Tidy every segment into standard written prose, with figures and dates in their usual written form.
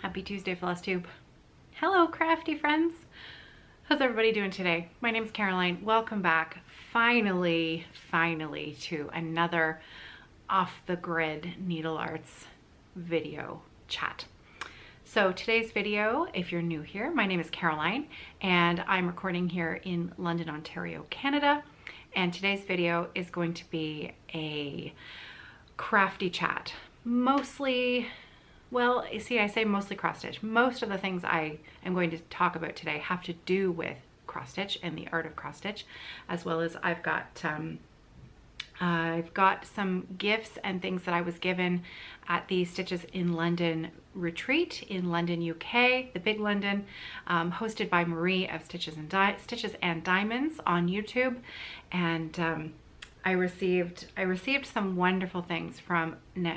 Happy Tuesday, Flosstube. Hello, crafty friends. How's everybody doing today? My name's Caroline. Welcome back, finally to another Off the Grid Needlearts video chat. So today's video, if you're new here, my name is Caroline and I'm recording here in London, Ontario, Canada. And today's video is going to be a crafty chat. Mostly, well, you see, I say mostly cross stitch. Most of the things I am going to talk about today have to do with cross stitch and the art of cross stitch, as well as I've got some gifts and things that I was given at the Stitches in London retreat in London, UK, the big London, hosted by Marie of Stitches and Diamonds on YouTube. And I received some wonderful things from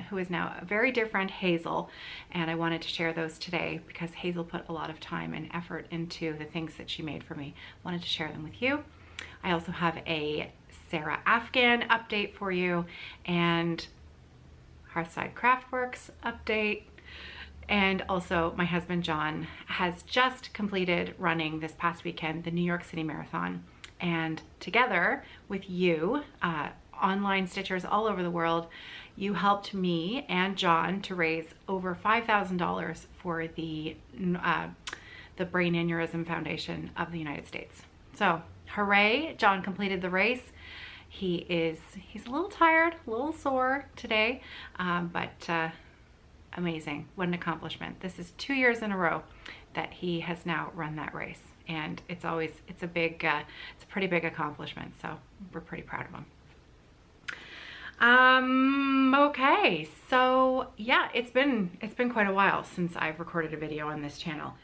who is now a very dear friend, Hazel, and I wanted to share those today because Hazel put a lot of time and effort into the things that she made for me. Wanted to share them with you. I also have a Sarah Afghan update for you, and Hearthside Craftworks update, and also my husband John has just completed running this past weekend the New York City Marathon, and together with you, online stitchers all over the world, you helped me and John to raise over $5,000 for the Brain Aneurysm Foundation of the United States. So hooray, John completed the race. He's a little tired, a little sore today, but amazing. What an accomplishment. This is 2 years in a row that he has now run that race. And it's a pretty big accomplishment. So we're pretty proud of him. Okay, so yeah, it's been quite a while since I've recorded a video on this channel.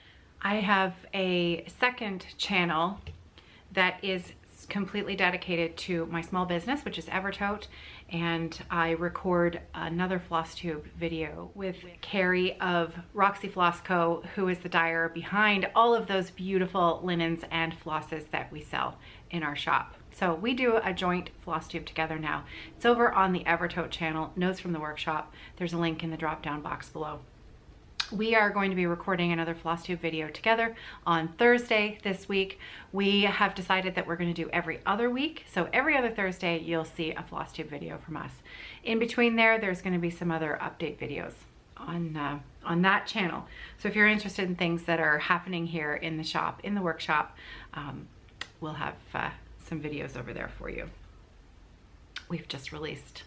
I have a second channel that is completely dedicated to my small business, which is Evertote, and I record another Flosstube video with Carrie of Roxy Floss Co, who is the dyer behind all of those beautiful linens and flosses that we sell in our shop. So we do a joint Flosstube together now. It's over on the Evertote channel, Notes from the Workshop. There's a link in the drop-down box below. We are going to be recording another Flosstube video together on Thursday this week. We have decided that we're going to do every other week. So every other Thursday, you'll see a Flosstube video from us. In between there's going to be some other update videos on that channel. So if you're interested in things that are happening here in the shop, in the workshop, we'll have some videos over there for you. We've just released.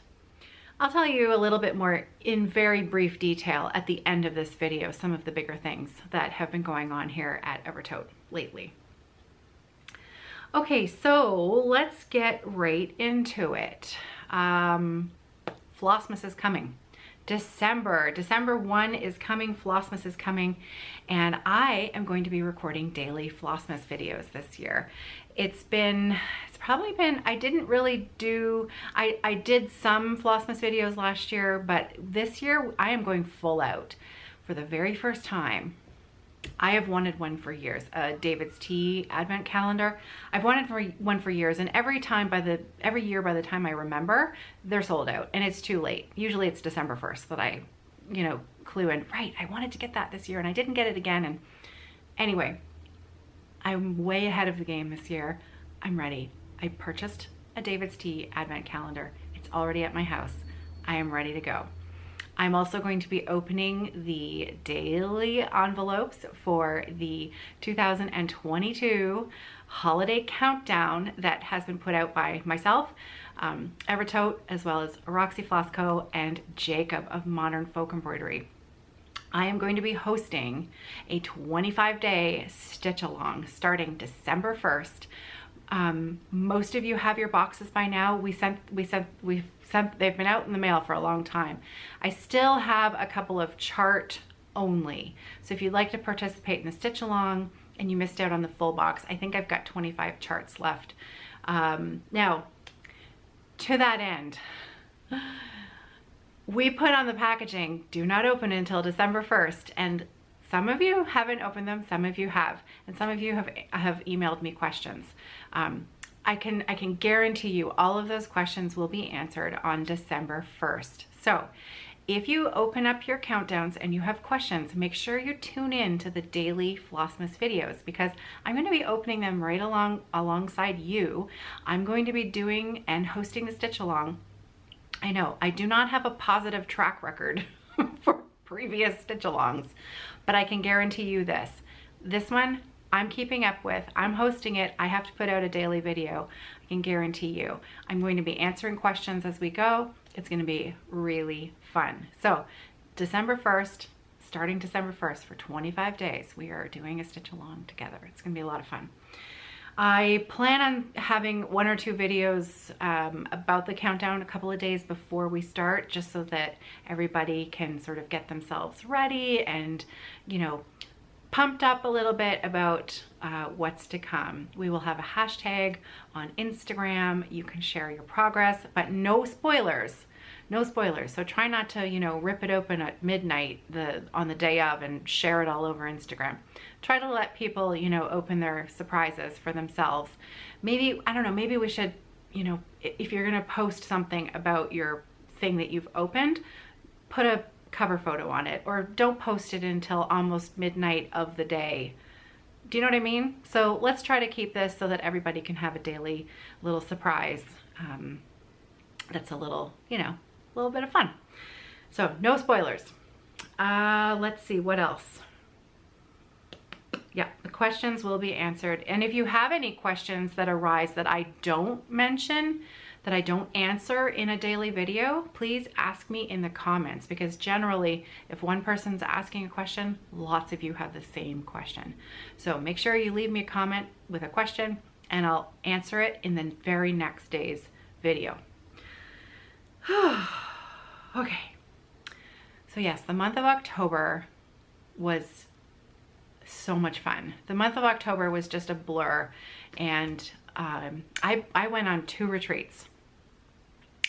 I'll tell you a little bit more in very brief detail at the end of this video, some of the bigger things that have been going on here at Evertote lately. Okay, so let's get right into it. Flossmas is coming. December 1 is coming, Flossmas is coming, and I am going to be recording daily Flossmas videos this year. It's probably been, I did some Flossmas videos last year, but this year I am going full out. For the very first time, I have wanted one for years, a David's Tea Advent Calendar. I've wanted one for years, and every year by the time I remember, they're sold out and it's too late. Usually it's December 1st that I, clue in, right, I wanted to get that this year and I didn't get it again. And anyway, I'm way ahead of the game this year. I'm ready. I purchased a David's Tea Advent Calendar. It's already at my house. I am ready to go. I'm also going to be opening the daily envelopes for the 2022 holiday countdown that has been put out by myself, Evertote, as well as Roxy Floss Co and Jacob of Modern Folk Embroidery. I am going to be hosting a 25-day stitch along starting December 1st. Most of you have your boxes by now. They've been out in the mail for a long time. I still have a couple of chart only. So if you'd like to participate in the stitch along and you missed out on the full box, I think I've got 25 charts left. Now, to that end, we put on the packaging, do not open until December 1st. And some of you haven't opened them, some of you have, and some of you have emailed me questions. I can guarantee you all of those questions will be answered on December 1st. So if you open up your countdowns and you have questions, make sure you tune in to the daily Flossmas videos, because I'm going to be opening them right alongside you. I'm going to be doing and hosting the stitch along. I know I do not have a positive track record for previous stitch alongs, but I can guarantee you this one I'm keeping up with. I'm hosting it. I have to put out a daily video. I can guarantee you I'm going to be answering questions as we go. It's going to be really fun. So December 1st, starting December 1st for 25 days, we are doing a stitch along together. It's going to be a lot of fun. I plan on having 1 or 2 videos about the countdown a couple of days before we start, just so that everybody can sort of get themselves ready and, you know, pumped up a little bit about what's to come. We will have a hashtag on Instagram. You can share your progress, but no spoilers. No spoilers. So try not to, you know, rip it open at midnight on the day of and share it all over Instagram. Try to let people, you know, open their surprises for themselves. Maybe, I don't know, maybe we should, you know, if you're gonna post something about your thing that you've opened, put a cover photo on it, or don't post it until almost midnight of the day. Do you know what I mean? So let's try to keep this so that everybody can have a daily little surprise that's a little, you know, a little bit of fun. So no spoilers. Let's see what else. Yeah, the questions will be answered. And if you have any questions that arise that I don't mention, that I don't answer in a daily video, please ask me in the comments, because generally if one person's asking a question, lots of you have the same question. So make sure you leave me a comment with a question and I'll answer it in the very next day's video. Okay. So yes, the month of October was so much fun. The month of October was just a blur, and I went on 2 retreats.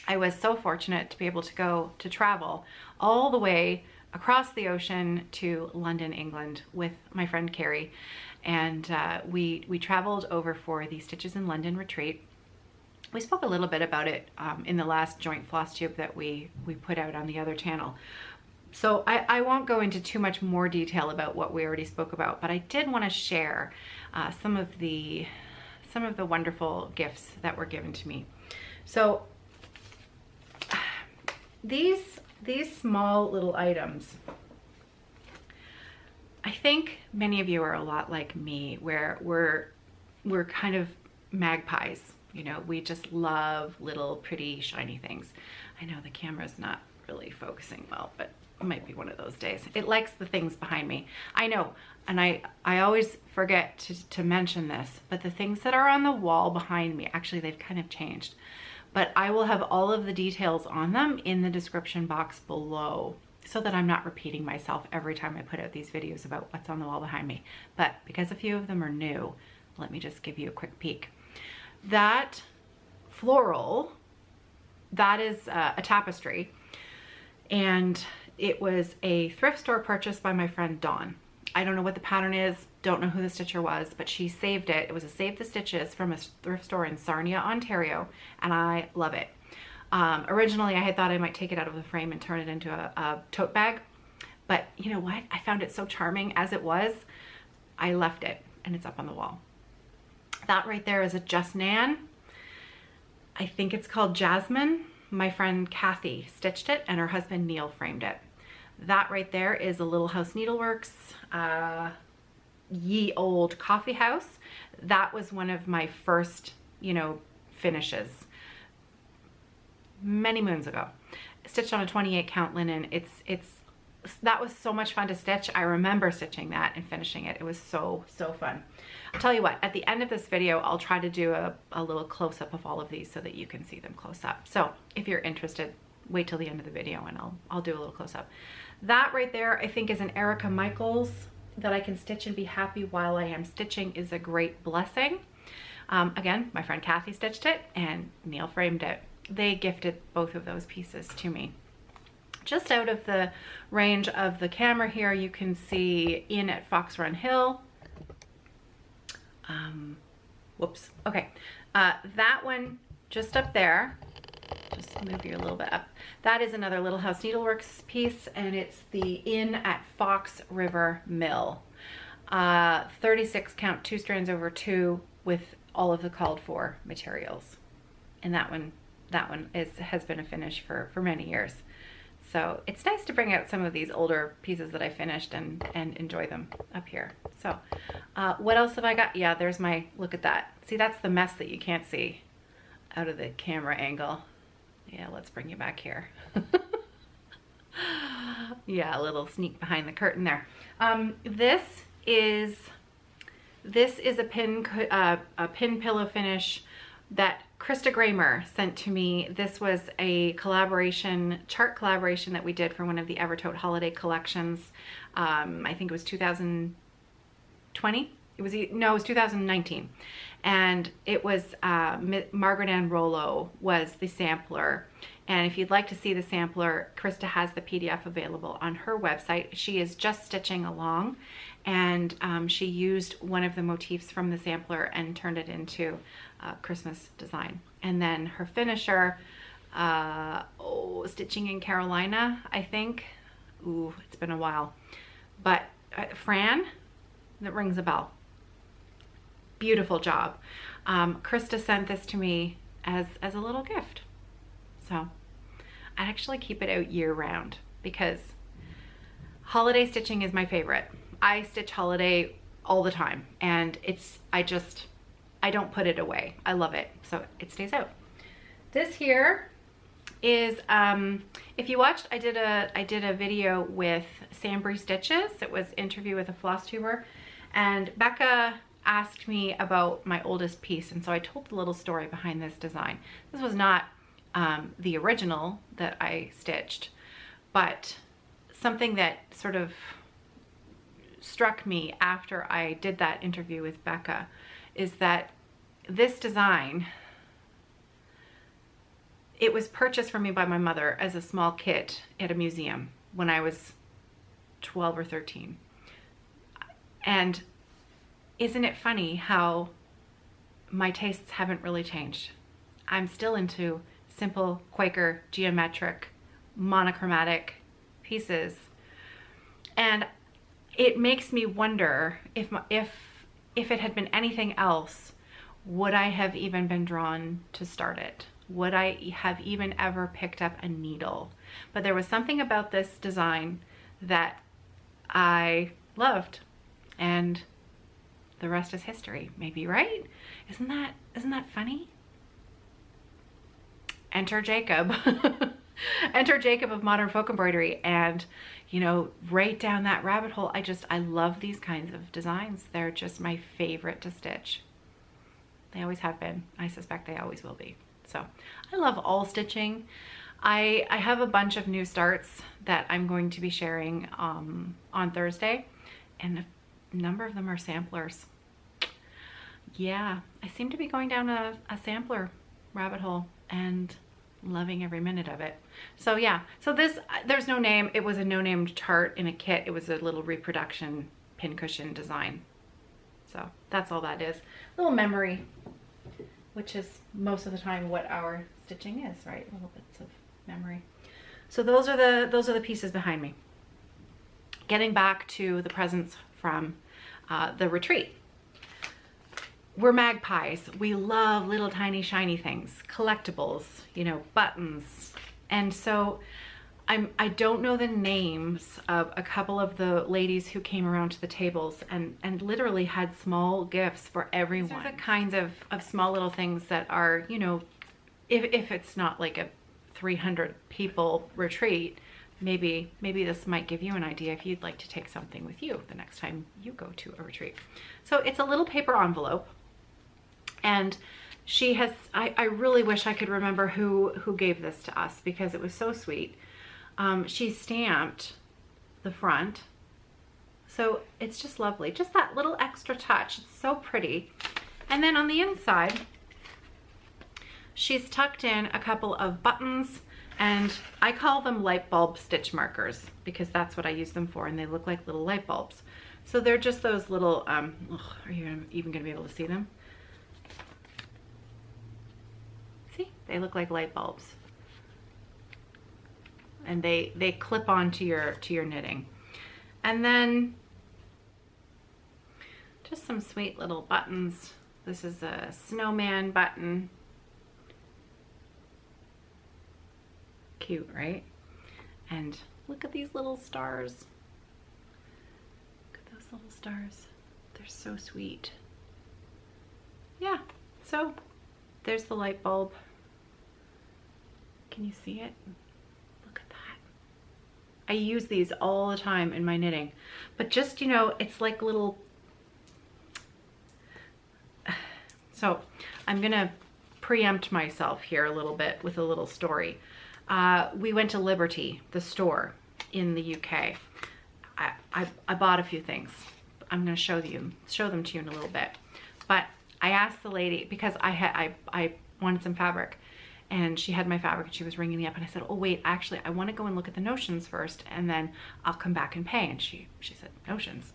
I was so fortunate to be able to go to travel all the way across the ocean to London, England with my friend Carrie, and we traveled over for the Stitches in London retreat. We spoke a little bit about it in the last joint floss tube that we put out on the other channel. So I won't go into too much more detail about what we already spoke about, but I did want to share some of the wonderful gifts that were given to me. So these small little items, I think many of you are a lot like me, where we're kind of magpies. You know, we just love little pretty shiny things. I know the camera's not really focusing well, but it might be one of those days. It likes the things behind me. I know, and I always forget to mention this, but the things that are on the wall behind me, actually they've kind of changed, but I will have all of the details on them in the description box below, so that I'm not repeating myself every time I put out these videos about what's on the wall behind me. But because a few of them are new, let me just give you a quick peek. That floral, that is a tapestry, and it was a thrift store purchase by my friend Dawn. I don't know what the pattern is, don't know who the stitcher was, but she saved it. It was a Save the Stitches from a thrift store in Sarnia, Ontario, and I love it. Originally I had thought I might take it out of the frame and turn it into a tote bag, but you know what? I found it so charming as it was, I left it, and it's up on the wall. That right there is a Just Nan. I think it's called Jasmine. My friend Kathy stitched it and her husband Neil framed it. That right there is a Little House Needleworks ye old coffee house. That was one of my first, you know, finishes many moons ago. Stitched on a 28 count linen. That was so much fun to stitch. I remember stitching that and finishing it. It was so fun. I'll tell you what, at the end of this video, I'll try to do a little close-up of all of these so that you can see them close up. So if you're interested, wait till the end of the video and I'll do a little close-up. That right there, I think, is an Erica Michaels that I can stitch and be happy while I am stitching is a great blessing. Again, my friend Kathy stitched it and Neil framed it. They gifted both of those pieces to me. Just out of the range of the camera here, you can see In at Fox Run Hill. Whoops. Okay. That one just up there, just move you a little bit up. That is another Little House Needleworks piece, and it's the Inn at Fox River Mill. 36 count, 2 strands over 2 with all of the called for materials. And that one has been a finish for many years. So it's nice to bring out some of these older pieces that I finished and enjoy them up here. So what else have I got? Yeah, there's my, look at that. See, that's the mess that you can't see out of the camera angle. Yeah, let's bring you back here. Yeah, a little sneak behind the curtain there. This is a pin pillow finish that Krista Gramer sent to me. This was a chart collaboration that we did for one of the Evertote holiday collections. I think it was 2020. It was 2019. And it was Margaret Ann Rollo was the sampler. And if you'd like to see the sampler, Krista has the PDF available on her website. She is just stitching along, and she used one of the motifs from the sampler and turned it into a Christmas design. And then her finisher, Stitching in Carolina, I think. Ooh, it's been a while. But Fran, that rings a bell. Beautiful job. Krista sent this to me as a little gift. So I actually keep it out year round because holiday stitching is my favorite. I stitch holiday all the time, and I don't put it away. I love it, so it stays out. This here is, if you watched, I did a video with Sambry Stitches. It was interview with a floss tuber, and Becca asked me about my oldest piece, and so I told the little story behind this design. This was not the original that I stitched, but something that sort of struck me after I did that interview with Becca is that this design, it was purchased for me by my mother as a small kit at a museum when I was 12 or 13. And isn't it funny how my tastes haven't really changed? I'm still into simple Quaker geometric monochromatic pieces, and it makes me wonder if it had been anything else, would I have even been drawn to start it? Would I have even ever picked up a needle? But there was something about this design that I loved, and the rest is history, maybe, right? Isn't that funny? Enter Jacob. Enter Jacob of Modern Folk Embroidery, and you know, right down that rabbit hole. I love these kinds of designs. They're just my favorite to stitch. They always have been. I suspect they always will be. So I love all stitching. I have a bunch of new starts that I'm going to be sharing on Thursday, and a number of them are samplers. Yeah, I seem to be going down a sampler rabbit hole and loving every minute of it. So yeah, so this, there's no name. It was a no-name chart in a kit. It was a little reproduction pincushion design. So that's all that is. Little memory, which is most of the time what our stitching is, right? Little bits of memory. So those are the pieces behind me. Getting back to the presents from the retreat. We're magpies. We love little tiny shiny things, collectibles, you know, buttons. And so I don't know the names of a couple of the ladies who came around to the tables and literally had small gifts for everyone. These are the kinds of small little things that are, you know, if it's not like a 300 people retreat, maybe this might give you an idea if you'd like to take something with you the next time you go to a retreat. So it's a little paper envelope, and she has, I really wish I could remember who gave this to us because it was so sweet. She stamped the front, so it's just lovely. Just that little extra touch. It's so pretty. And then on the inside, she's tucked in a couple of buttons, and I call them light bulb stitch markers because that's what I use them for, and they look like little light bulbs. So they're just those little, are you even gonna be able to see them? See, they look like light bulbs. and they clip onto your knitting. And then just some sweet little buttons. This is a snowman button. Cute, right? And look at these little stars. Look at those little stars. They're so sweet. Yeah, so there's the light bulb. Can you see it? Look at that. I use these all the time in my knitting, but just, you know, it's like little. So I'm gonna preempt myself here a little bit with a little story. We went to Liberty, the store in the UK. I bought a few things. I'm gonna show them to you in a little bit. But I asked the lady, because I wanted some fabric, and she had my fabric and she was ringing me up, and I said, oh wait, actually I want to go and look at the notions first and then I'll come back and pay. And she said, notions?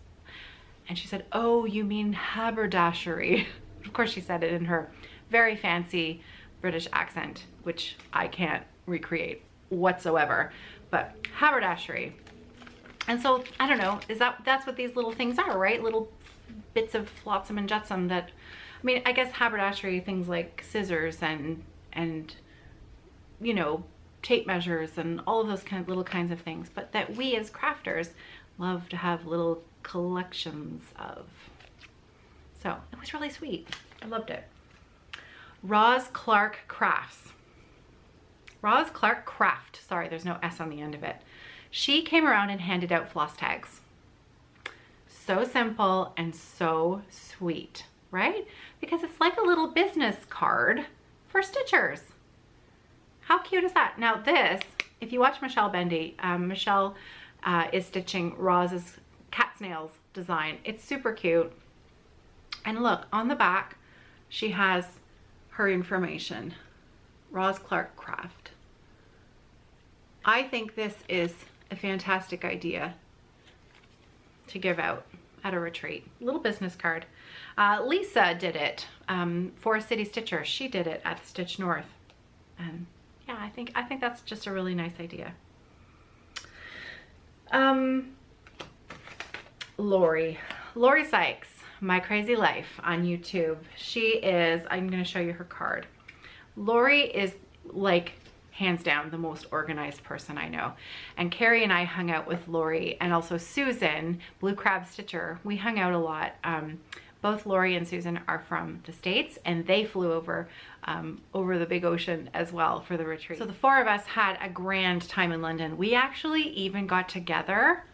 And she said, oh, you mean haberdashery. Of course she said it in her very fancy British accent, which I can't recreate whatsoever, but haberdashery. And so I don't know, that's what these little things are, right? Little bits of flotsam and jetsam that, I mean, I guess haberdashery, things like scissors and you know, tape measures and all of those little kinds of things, but that we as crafters love to have little collections of. So it was really sweet. I loved it. Roz Clark Crafts. Roz Clark Craft. Sorry, there's no S on the end of it. She came around and handed out floss tags. So simple and so sweet, right? Because it's like a little business card for stitchers. How cute is that? Now this, if you watch Michelle Bendy, Michelle is stitching Roz's cat snails design. It's super cute. And look, on the back, she has her information. Roz Clark Craft. I think this is a fantastic idea to give out at a retreat. Little business card. Lisa did it for a City Stitcher. She did it at Stitch North. And yeah, I think that's just a really nice idea. Lori Sykes, My Crazy Life on YouTube. She is, I'm going to show you her card. Lori is like hands down the most organized person I know. And Carrie and I hung out with Lori, and also Susan, Blue Crab Stitcher. We hung out a lot. Both Lori and Susan are from the States, and they flew over the big ocean as well for the retreat. So the four of us had a grand time in London. We actually even got together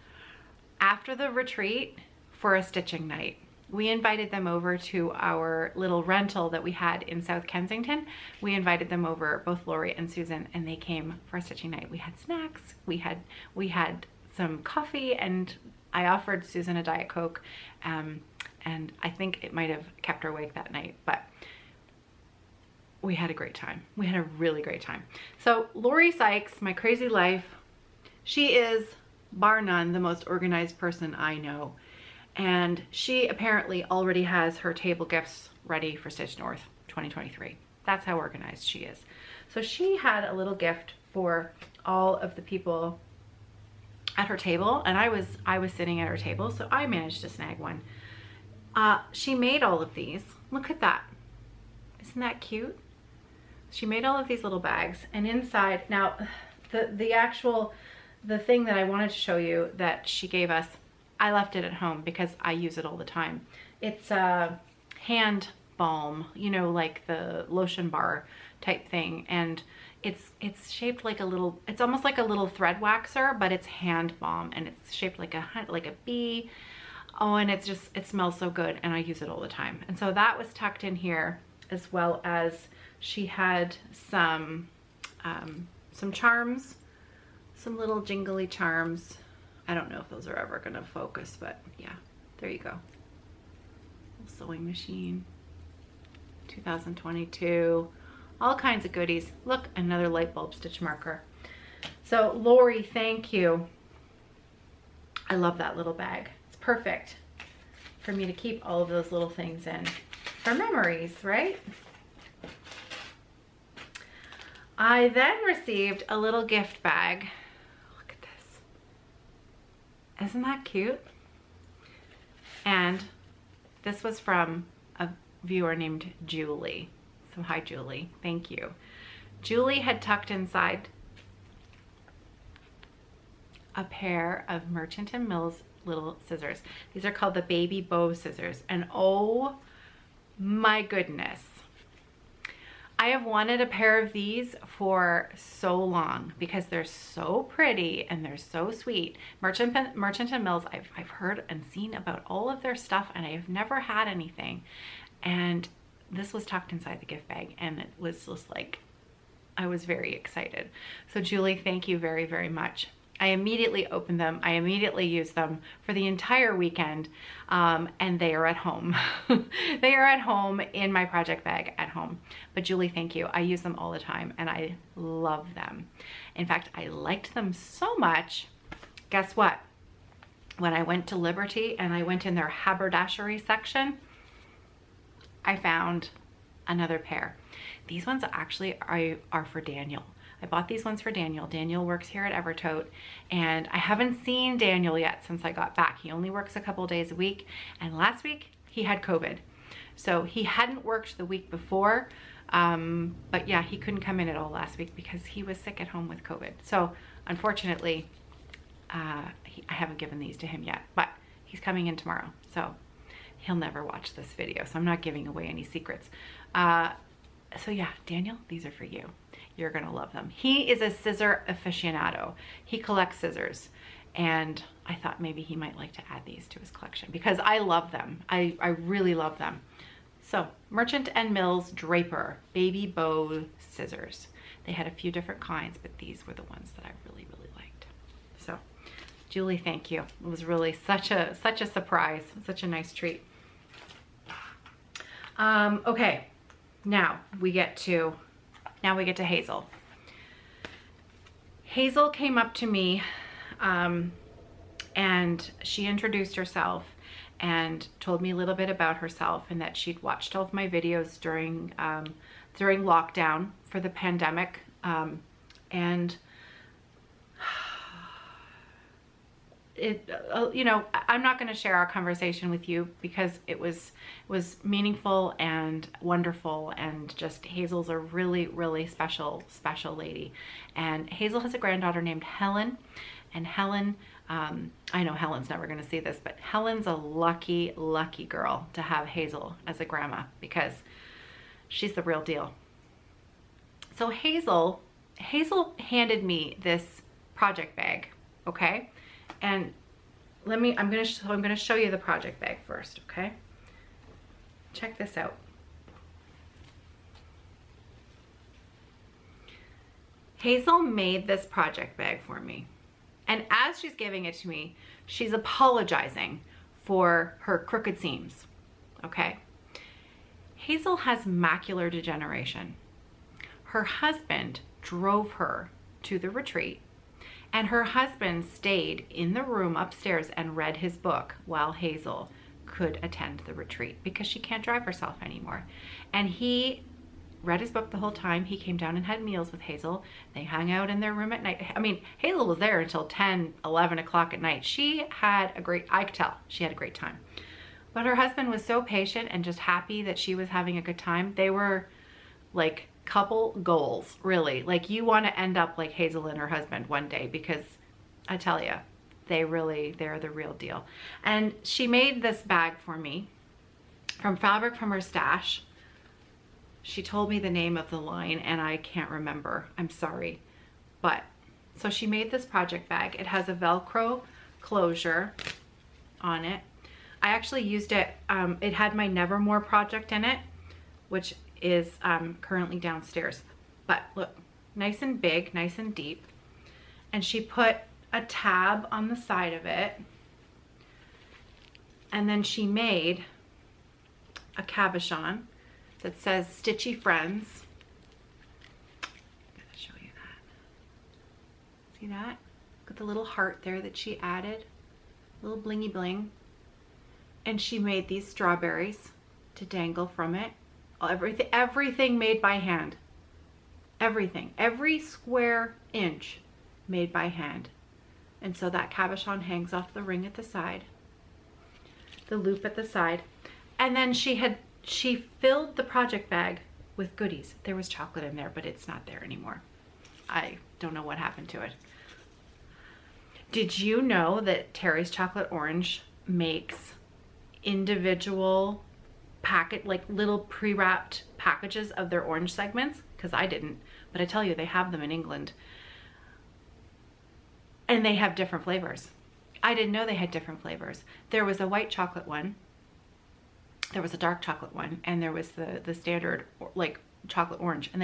after the retreat for a stitching night. We invited them over to our little rental that we had in South Kensington. We invited them over, both Lori and Susan, and they came for a stitching night. We had snacks, we had some coffee, and I offered Susan a Diet Coke, and I think it might have kept her awake that night, but we had a great time. We had a really great time. So Lori Sykes, My Crazy Life, she is, bar none, the most organized person I know. And she apparently already has her table gifts ready for Stitch North 2023. That's how organized she is. So she had a little gift for all of the people at her table, and I was sitting at her table, so I managed to snag one. She made all of these. Look at that. Isn't that cute? She made all of these little bags, and inside, now the thing that I wanted to show you that she gave us, I left it at home because I use it all the time. It's a hand balm, you know, like the lotion bar type thing, and it's shaped like a little, it's almost like a little thread waxer, but it's hand balm, and it's shaped like a bee. Oh, and it smells so good, and I use it all the time. And so that was tucked in here, as well as she had some charms, some little jingly charms. I don't know if those are ever gonna focus, but yeah, there you go. Sewing machine, 2022, all kinds of goodies. Look, another light bulb stitch marker. So Lori, thank you. I love that little bag. It's perfect for me to keep all of those little things in for memories, right? I then received a little gift bag Isn't that cute? And this was from a viewer named Julie. So hi, Julie. Thank you. Julie had tucked inside a pair of Merchant & Mills little scissors. These are called the baby bow scissors. And oh my goodness. I have wanted a pair of these for so long because they're so pretty and they're so sweet. Merchant & Mills, I've heard and seen about all of their stuff, and I've never had anything. And this was tucked inside the gift bag, and it was just like, I was very excited. So Julie, thank you very, very much. I immediately opened them. I immediately used them for the entire weekend, and they are at home. They are at home in my project bag at home. But Julie, thank you. I use them all the time, and I love them. In fact, I liked them so much. Guess what? When I went to Liberty and I went in their haberdashery section, I found another pair. These ones actually are for Daniel. I bought these ones for Daniel. Daniel works here at Evertote, and I haven't seen Daniel yet since I got back. He only works a couple days a week, and last week he had COVID. So he hadn't worked the week before, but yeah, he couldn't come in at all last week because he was sick at home with COVID. So unfortunately, I haven't given these to him yet, but he's coming in tomorrow. So he'll never watch this video, so I'm not giving away any secrets. So yeah, Daniel, these are for you. You're gonna love them. He is a scissor aficionado. He collects scissors, and I thought maybe he might like to add these to his collection because I love them. I really love them. So Merchant & Mills Draper Baby Bow Scissors. They had a few different kinds, but these were the ones that I really, really liked. So Julie, thank you. It was really such a surprise, such a nice treat. Okay, now we get to Hazel. Hazel came up to me and she introduced herself and told me a little bit about herself, and that she'd watched all of my videos during lockdown for the pandemic, and you know, I'm not going to share our conversation with you because it was meaningful and wonderful, and just Hazel's a really, really special lady. And Hazel has a granddaughter named Helen, and Helen, I know Helen's never going to see this, but Helen's a lucky girl to have Hazel as a grandma because she's the real deal. So Hazel handed me this project bag, okay? And I'm going to show you the project bag first, okay? Check this out. Hazel made this project bag for me. And as she's giving it to me, she's apologizing for her crooked seams, okay? Hazel has macular degeneration. Her husband drove her to the retreat, and her husband stayed in the room upstairs and read his book while Hazel could attend the retreat because she can't drive herself anymore. And he read his book the whole time. He came down and had meals with Hazel. They hung out in their room at night. I mean, Hazel was there until 10, 11 o'clock at night. She had I could tell she had a great time. But her husband was so patient and just happy that she was having a good time. They were like couple goals, really. Like, you want to end up like Hazel and her husband one day, because I tell you, they're the real deal. And she made this bag for me from fabric from her stash. She told me the name of the line and I can't remember. I'm sorry. But so she made this project bag. It has a Velcro closure on it. I actually used it. It had my Nevermore project in it, which is currently downstairs. But look, nice and big, nice and deep. And she put a tab on the side of it. And then she made a cabochon that says Stitchy Friends. I'm gonna show you that. See that? Got the little heart there that she added. Little blingy bling. And she made these strawberries to dangle from it. Everything made by hand. Everything. Every square inch made by hand. And so that cabochon hangs off the ring at the side, the loop at the side. And then she filled the project bag with goodies. There was chocolate in there, but it's not there anymore. I don't know what happened to it. Did you know that Terry's Chocolate Orange makes individual packet, like little pre-wrapped packages of their orange segments? Because I didn't, but I tell you, they have them in England. And they have different flavors. I didn't know they had different flavors. There was a white chocolate one, there was a dark chocolate one, and there was the standard like chocolate orange, and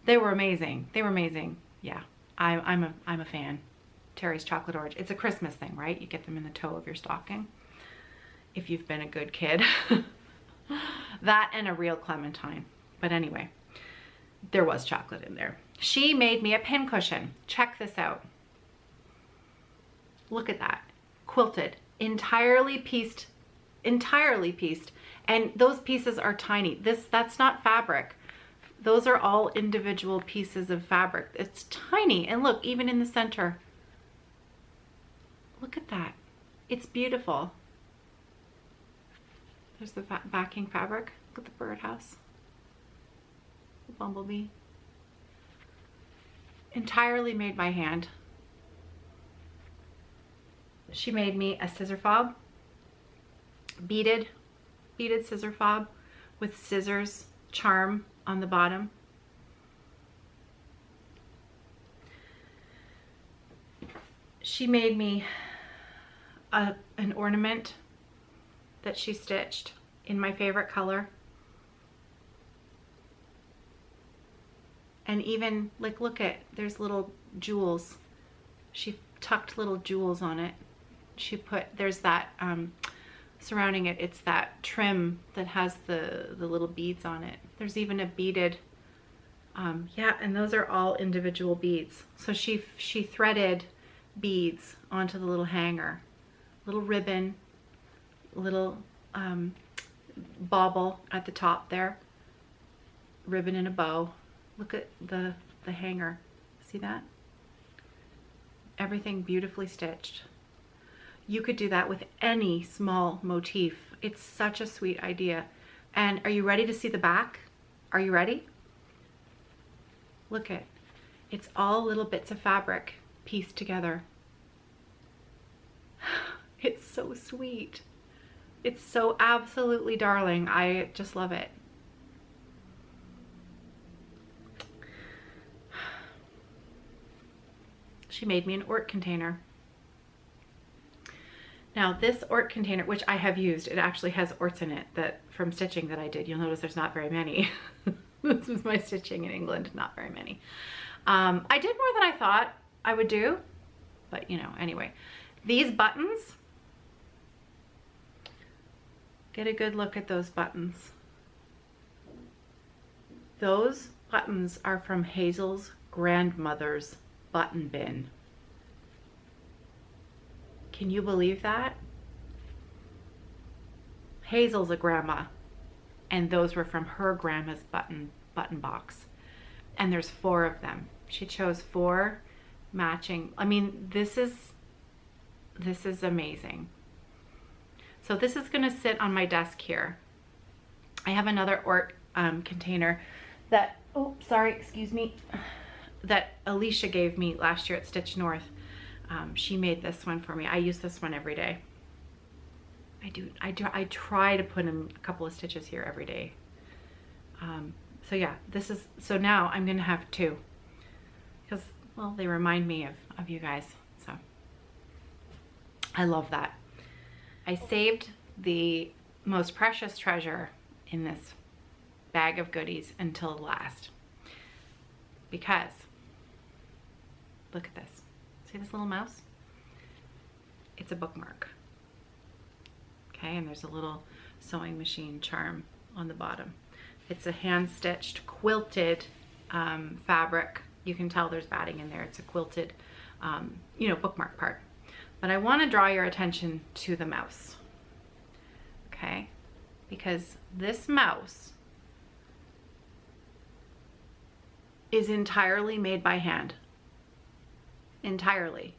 they were amazing. They were amazing. Yeah, I'm a fan. Terry's Chocolate Orange. It's a Christmas thing, right? You get them in the toe of your stocking if you've been a good kid. That and a real clementine. But anyway, there was chocolate in there. She made me a pin cushion. Check this out. Look at that. Quilted, entirely pieced, and those pieces are tiny. That's not fabric. Those are all individual pieces of fabric. It's tiny, and look, even in the center. Look at that. It's beautiful. There's the backing fabric. Look at the birdhouse, the bumblebee. Entirely made by hand. She made me a scissor fob, beaded scissor fob with scissors charm on the bottom. She made me an ornament that she stitched in my favorite color. And even, like, look at, there's little jewels. She tucked little jewels on it. She put, there's that, surrounding it, it's that trim that has the little beads on it. There's even a beaded, yeah, and those are all individual beads. So she threaded beads onto the little hanger. Little ribbon, little bauble at the top there. Ribbon and a bow. Look at the hanger. See that? Everything beautifully stitched. You could do that with any small motif. It's such a sweet idea. And are you ready to see the back? Are you ready? Look at, it's all little bits of fabric pieced together. It's so sweet. It's so absolutely darling. I just love it. She made me an Ort container. Now this Ort container, which I have used, it actually has Orts in it that from stitching that I did. You'll notice there's not very many. This was my stitching in England, not very many. I did more than I thought I would do, but you know, anyway. These buttons, get a good look at those buttons. Those buttons are from Hazel's grandmother's button bin. Can you believe that? Hazel's a grandma, and those were from her grandma's button box. And there's 4 of them. She chose 4 matching. I mean, this is amazing. So this is gonna sit on my desk here. I have another Ort container that, oh, sorry, excuse me, that Alicia gave me last year at Stitch North. She made this one for me. I use this one every day. I try to put in a couple of stitches here every day. So yeah, so now I'm gonna have 2 because, well, they remind me of you guys. So I love that. I saved the most precious treasure in this bag of goodies until last, because look at this. See this little mouse? It's a bookmark. Okay, and there's a little sewing machine charm on the bottom. It's a hand-stitched, quilted fabric. You can tell there's batting in there. It's a quilted, you know, bookmark part. But I want to draw your attention to the mouse, okay? Because this mouse is entirely made by hand. Entirely.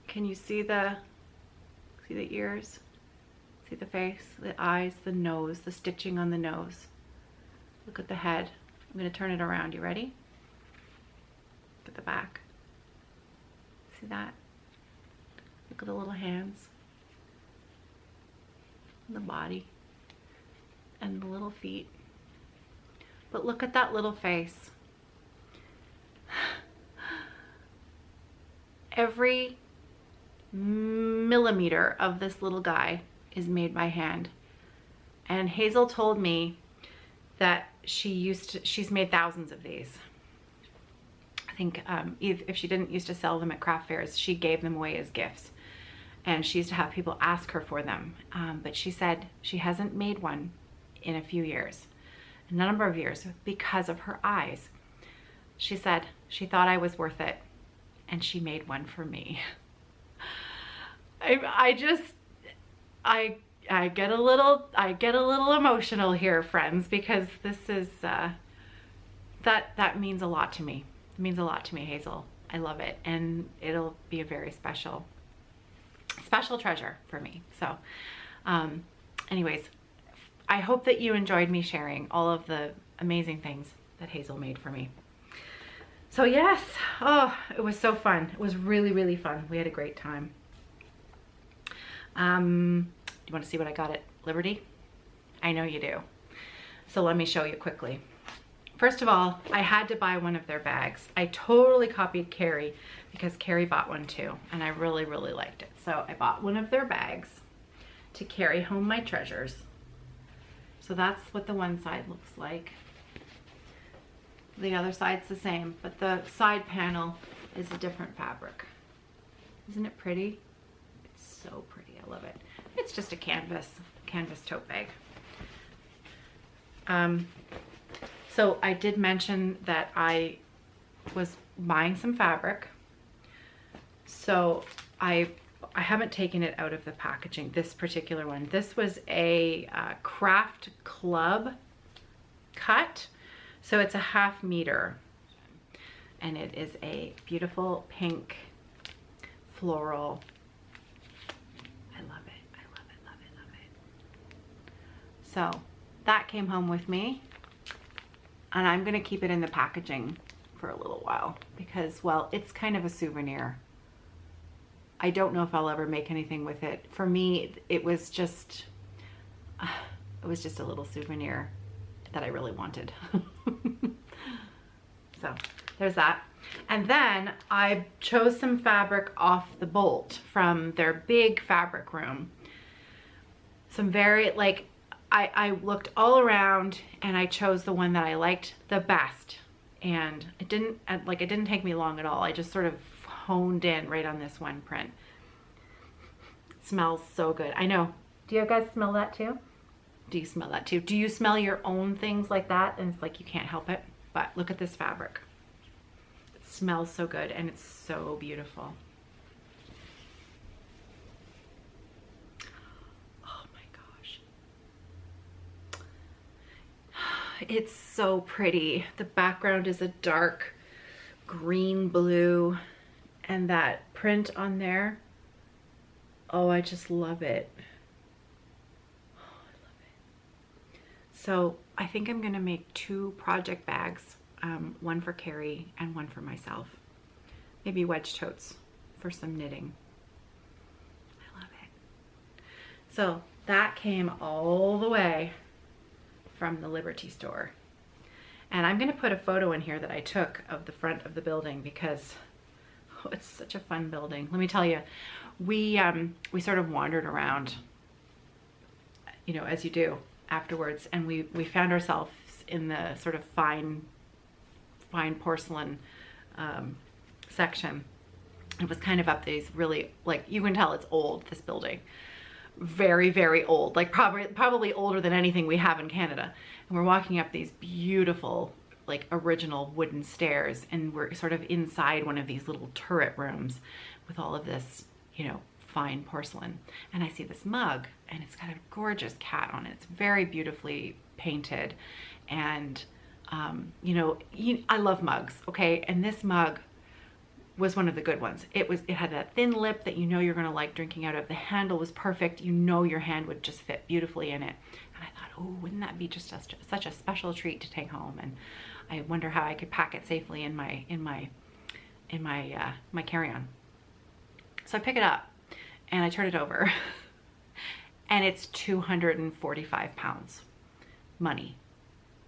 Can you see the ears? See the face, the eyes, the nose, the stitching on the nose. Look at the head. I'm going to turn it around. You ready? Look at the back. See that? Look at the little hands. And the body. And the little feet. But look at that little face. Every millimeter of this little guy is made by hand. And Hazel told me that she's made thousands of these. I think if she didn't used to sell them at craft fairs, she gave them away as gifts. And she used to have people ask her for them. But she said she hasn't made one in a few years, a number of years, because of her eyes. She said she thought I was worth it, and she made one for me. I get a little emotional here, friends, because this is that means a lot to me. It means a lot to me, Hazel. I love it, and it'll be a very special treasure for me. So anyways, I hope that you enjoyed me sharing all of the amazing things that Hazel made for me. So yes, oh, it was so fun. It was really, really fun. We had a great time. You want to see what I got at Liberty? I know you do. So let me show you quickly. First of all, I had to buy one of their bags. I totally copied Carrie because Carrie bought one too, and I really, really liked it. So I bought one of their bags to carry home my treasures. So that's what the one side looks like. The other side's the same, but the side panel is a different fabric. Isn't it pretty? It's so pretty, I love it. It's just a canvas tote bag. So I did mention that I was buying some fabric. So I haven't taken it out of the packaging, this particular one. This was a craft club cut. So it's a 1/2 meter, and it is a beautiful pink floral. I love it, I love it, love it, love it. So that came home with me, and I'm gonna keep it in the packaging for a little while because, well, it's kind of a souvenir. I don't know if I'll ever make anything with it. For me, it was just a little souvenir that I really wanted. So there's that. And then I chose some fabric off the bolt from their big fabric room. Some very, like, I looked all around and I chose the one that I liked the best. And it didn't take me long at all. I just sort of honed in right on this one print. It smells so good. I know. Do you guys smell that too? Do you smell that too? Do you smell your own things like that? And it's like you can't help it. But look at this fabric. It smells so good and it's so beautiful. Oh my gosh. It's so pretty. The background is a dark green blue, and that print on there. Oh, I just love it. So I think I'm gonna make 2 project bags, one for Carrie and one for myself. Maybe wedge totes for some knitting. I love it. So that came all the way from the Liberty store. And I'm gonna put a photo in here that I took of the front of the building because it's such a fun building. Let me tell you, we sort of wandered around, you know, as you do afterwards, and we found ourselves in the sort of fine porcelain section. It was kind of up these really, like, you can tell it's old, this building. Very, very old, like probably older than anything we have in Canada. And we're walking up these beautiful, like, original wooden stairs, and we're sort of inside one of these little turret rooms with all of this, you know, fine porcelain. And I see this mug, and it's got a gorgeous cat on it. It's very beautifully painted, and you know, I love mugs, okay? And this mug was one of the good ones. It had that thin lip that you know you're gonna like drinking out of. The handle was perfect. You know your hand would just fit beautifully in it. And I thought, oh, wouldn't that be just such a special treat to take home? And I wonder how I could pack it safely in my carry-on. So I pick it up and I turn it over and it's 245 pounds. Money.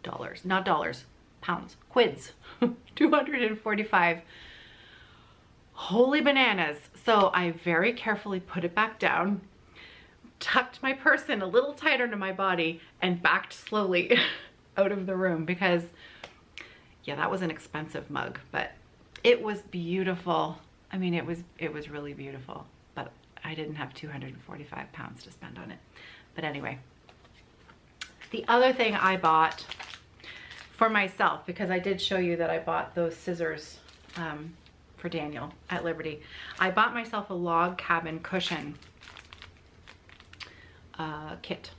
Dollars. Not dollars. Pounds. Quids. 245. Holy bananas. So I very carefully put it back down, tucked my purse in a little tighter to my body, and backed slowly out of the room because, yeah, that was an expensive mug, but it was beautiful. I mean, it was really beautiful, but I didn't have 245 pounds to spend on it. But anyway, the other thing I bought for myself, because I did show you that I bought those scissors for Daniel at Liberty. I bought myself a log cabin cushion kit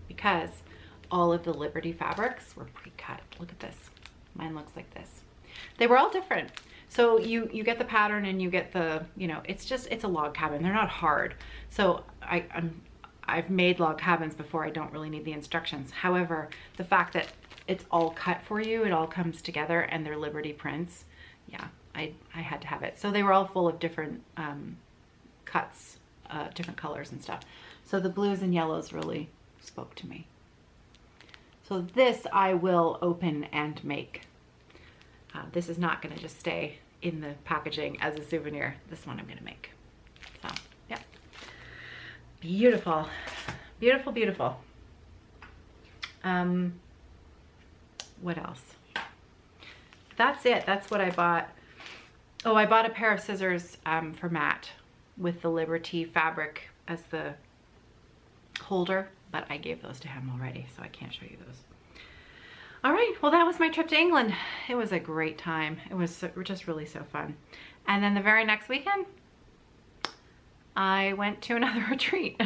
because all of the Liberty fabrics were pre-cut. Look at this. Mine looks like this. They were all different. So you get the pattern and you get the, you know, it's a log cabin. They're not hard. So I've made log cabins before. I don't really need the instructions. However, the fact that it's all cut for you, it all comes together, and they're Liberty prints. Yeah, I had to have it. So they were all full of different cuts, different colors and stuff. So the blues and yellows really spoke to me. So this I will open and make. This is not going to just stay in the packaging as a souvenir. This one I'm going to make. So, yeah. Beautiful. Beautiful, beautiful. What else? That's it. That's what I bought. Oh, I bought a pair of scissors for Matt with the Liberty fabric as the holder, but I gave those to him already, so I can't show you those. All right, well, that was my trip to England. It was a great time. It was just really so fun. And then the very next weekend, I went to another retreat.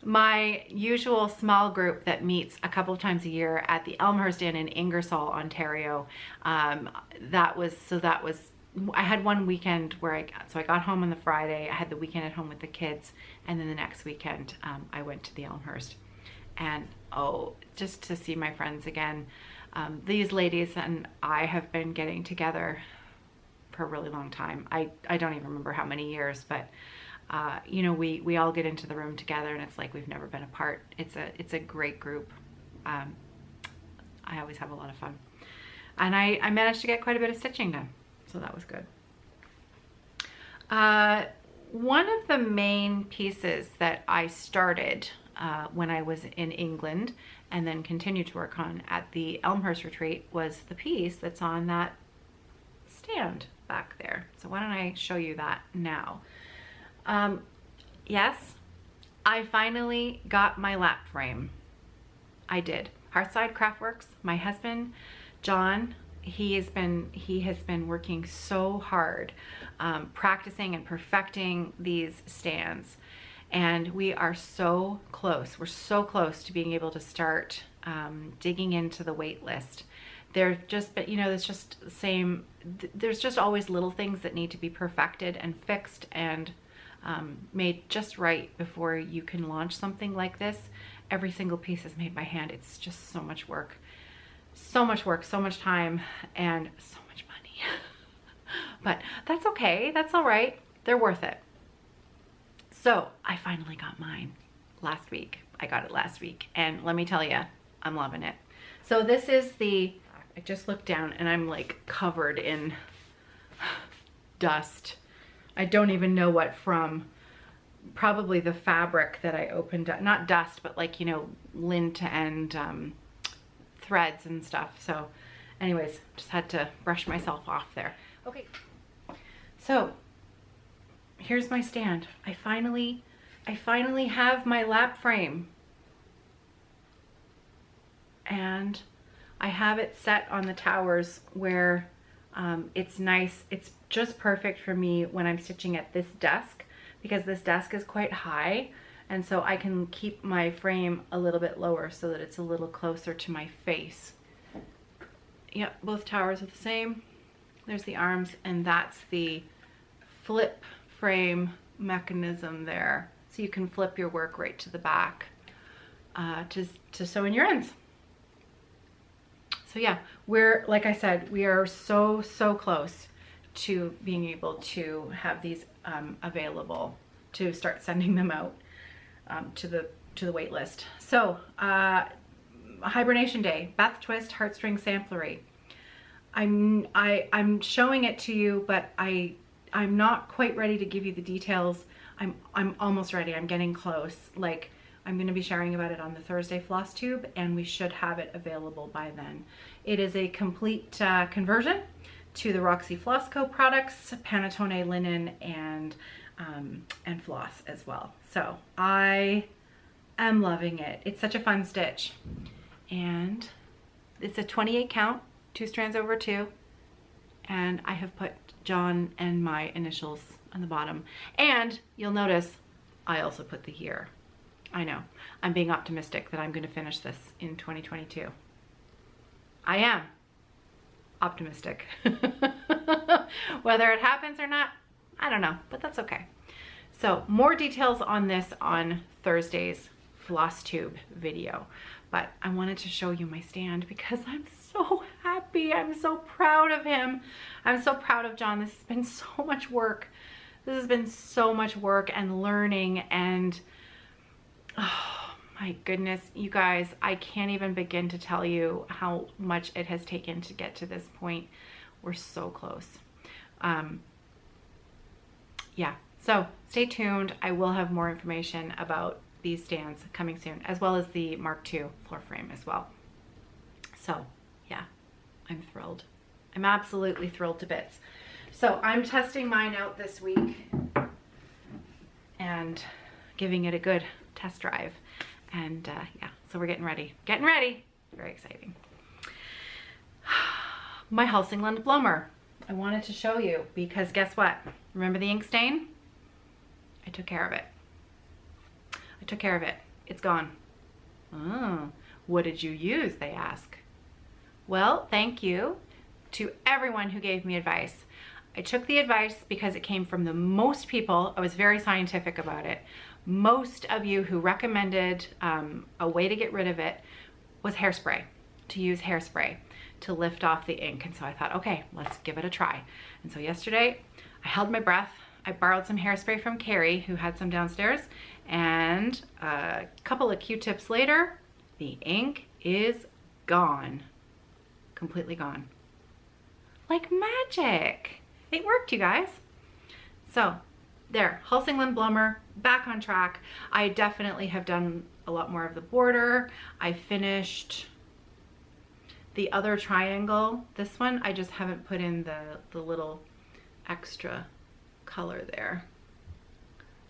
My usual small group that meets a couple of times a year at the Elmhurst Inn in Ingersoll, Ontario. I had one weekend where I got home on the Friday. I had the weekend at home with the kids, and then the next weekend I went to the Elmhurst. And oh, just to see my friends again. These ladies and I have been getting together for a really long time. I don't even remember how many years, but you know, we all get into the room together and it's like we've never been apart. It's a great group. I always have a lot of fun. And I managed to get quite a bit of stitching done, so that was good. One of the main pieces that I started when I was in England and then continued to work on at the Elmhurst retreat was the piece that's on that stand back there. So why don't I show you that now? Yes, I finally got my lap frame. I did. Hearthside Craftworks, my husband, John, he has been working so hard, practicing and perfecting these stands. And we are so close. We're so close to being able to start digging into the wait list. There's just, but you know, it's just the same. There's just always little things that need to be perfected and fixed and made just right before you can launch something like this. Every single piece is made by hand. It's just so much work, so much time, and so much money. But that's okay. That's all right. They're worth it. So I finally got mine last week. I got it last week, and let me tell you, I'm loving it. So this is I just looked down and I'm like covered in dust. I don't even know what from. Probably the fabric that I opened up, not dust, but like, you know, lint and threads and stuff. So anyways, just had to brush myself off there. Okay, so here's my stand. I finally have my lap frame, and I have it set on the towers where it's nice. It's just perfect for me when I'm stitching at this desk, because this desk is quite high, and so I can keep my frame a little bit lower so that it's a little closer to my face. Yep, both towers are the same. there's the arms, and that's the flip frame mechanism there. So you can flip your work right to the back to sew in your ends. So yeah, we're, like I said, we are so close to being able to have these available to start sending them out to the wait list. So Hibernation Day, Beth Twist Heartstring Samplery. I'm showing it to you, but I'm not quite ready to give you the details. I'm almost ready. I'm getting close. Like, I'm going to be sharing about it on the Thursday Flosstube, and we should have it available by then. It is a complete conversion to the Roxy Floss Co products, Panettone linen, and floss as well. So I am loving it. It's such a fun stitch, and it's a 28 count, 2 strands over 2, and I have put John and my initials on the bottom, and you'll notice I also put the year. I know, I'm being optimistic that I'm going to finish this in 2022. I am optimistic. Whether it happens or not, I don't know, but that's okay. So more details on this on Thursday's Flosstube video, but I wanted to show you my stand because I'm so happy. I'm so proud of him. I'm so proud of John. This has been so much work. This has been so much work and learning, and oh my goodness, you guys, I can't even begin to tell you how much it has taken to get to this point. We're so close. Yeah, so stay tuned. I will have more information about these stands coming soon, as well as the Mark II floor frame as well. So yeah, I'm thrilled. I'm absolutely thrilled to bits. So I'm testing mine out this week and giving it a good test drive. And yeah, so we're getting ready. Very exciting. My Halsingland Blommer. I wanted to show you because guess what? Remember the ink stain? I took care of it. It's gone. Oh, what did you use, they ask. Well, thank you to everyone who gave me advice. I took the advice because it came from the most people. I was very scientific about it. Most of you who recommended a way to get rid of it was hairspray, to use hairspray to lift off the ink. And so I thought, okay, let's give it a try. And so yesterday I held my breath. I borrowed some hairspray from Carrie, who had some downstairs, and a couple of Q-tips later, the ink is gone. Completely gone. Like magic. It worked, you guys. So there, Halsingland Blommer, back on track. I definitely have done a lot more of the border. I finished the other triangle. This one, I just haven't put in the little extra color there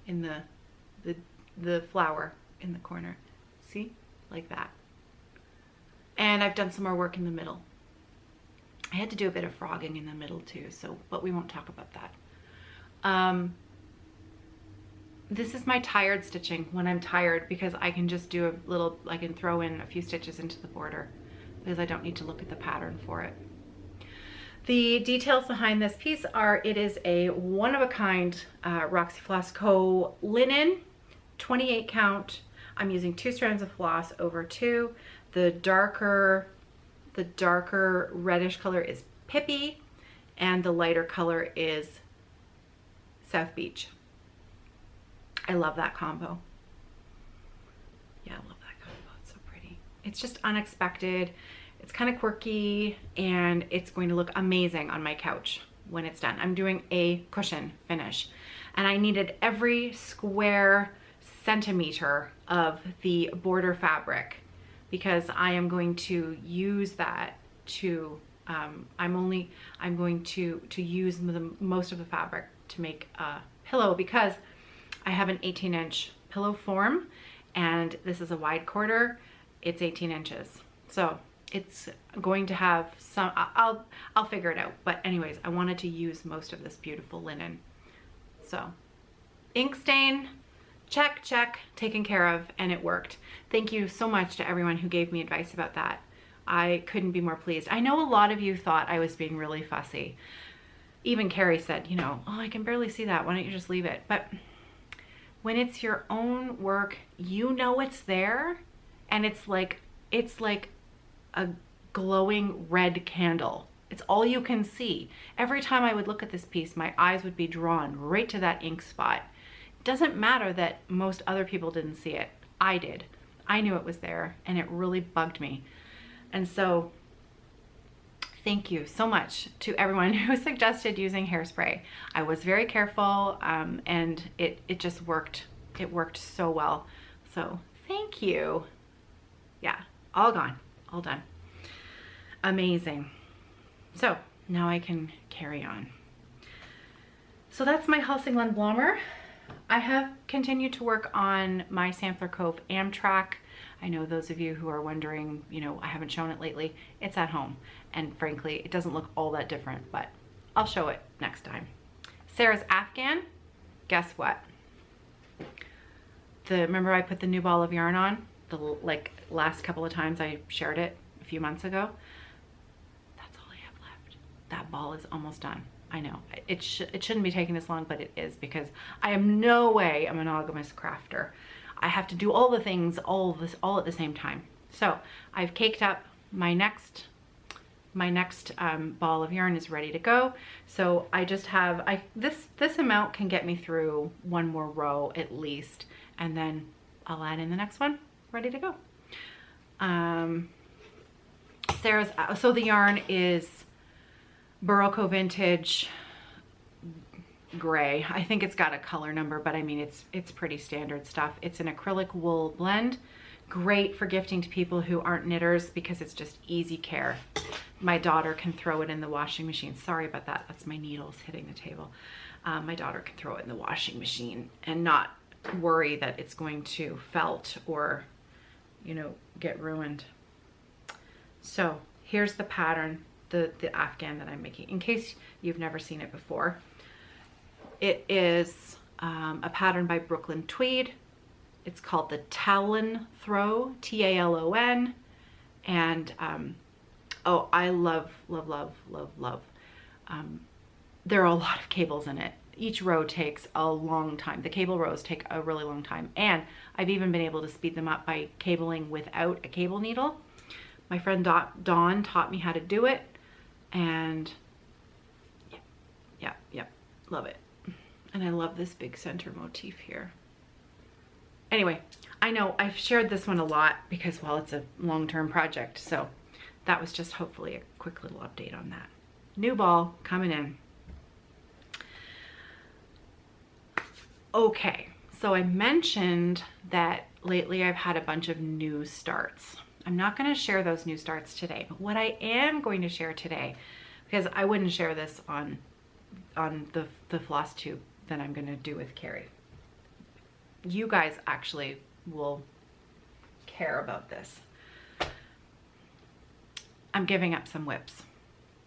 in the flower in the corner. See? Like that. And I've done some more work in the middle. I had to do a bit of frogging in the middle too, so, but we won't talk about that. This is my tired stitching when I'm tired, because I can just do a little, I can throw in a few stitches into the border because I don't need to look at the pattern for it. The details behind this piece are, it is a one-of-a-kind Roxy Floss Co linen, 28 count. I'm using 2 strands of floss over 2. The darker reddish color is Pippy, and the lighter color is South Beach. I love that combo. Yeah, I love that combo. It's so pretty. It's just unexpected. It's kind of quirky, and it's going to look amazing on my couch when it's done. I'm doing a cushion finish, and I needed every square centimeter of the border fabric because I am going to use that to, I'm going to use most of the fabric to make a pillow, because I have an 18-inch pillow form, and this is a wide quarter. It's 18 inches. So it's going to have some, I'll figure it out. But anyways, I wanted to use most of this beautiful linen. So ink stain, check, taken care of, and it worked. Thank you so much to everyone who gave me advice about that. I couldn't be more pleased. I know a lot of you thought I was being really fussy. Even Carrie said, you know, oh, I can barely see that. Why don't you just leave it? But when it's your own work, you know it's there, and it's like a glowing red candle. It's all you can see. Every time I would look at this piece, my eyes would be drawn right to that ink spot. It doesn't matter that most other people didn't see it. I did. I knew it was there, and it really bugged me. And so thank you so much to everyone who suggested using hairspray. I was very careful, and it just worked. It worked so well. So thank you. Yeah, all gone, all done. Amazing. So now I can carry on. So that's my Halsingland Blommer. I have continued to work on my Sampler Cove Amtrak. I know those of you who are wondering, you know, I haven't shown it lately. It's at home, and frankly, it doesn't look all that different, but I'll show it next time. Sarah's Afghan, guess what? Remember I put the new ball of yarn on? Like last couple of times I shared it a few months ago. That's all I have left. That ball is almost done. I know it shouldn't be taking this long, but it is, because I am no way a monogamous crafter. I have to do all the things all at the same time. So I've caked up my next ball of yarn is ready to go. So I just have this amount can get me through one more row at least, and then I'll add in the next one. Ready to go. Sarah's, so the yarn is Burroco Vintage gray. I think it's got a color number, but I mean, it's pretty standard stuff. It's an acrylic wool blend. Great for gifting to people who aren't knitters, because it's just easy care. My daughter can throw it in the washing machine. Sorry about that. That's my needles hitting the table. My daughter can throw it in the washing machine and not worry that it's going to felt or, you know, get ruined. So here's the pattern, the Afghan that I'm making, in case you've never seen it before. It is a pattern by Brooklyn Tweed. It's called the Talon Throw, T-A-L-O-N. And oh, I love, love, love, love, love. There are a lot of cables in it. Each row takes a long time. The cable rows take a really long time. And I've even been able to speed them up by cabling without a cable needle. My friend Dawn taught me how to do it. And yeah, love it. And I love this big center motif here. Anyway, I know I've shared this one a lot because, well, it's a long-term project. So that was just hopefully a quick little update on that. New ball coming in. Okay, so I mentioned that lately I've had a bunch of new starts. I'm not going to share those new starts today, but what I am going to share today, because I wouldn't share this on the floss tube that I'm going to do with Carrie. You guys actually will care about this. I'm giving up some WIPs.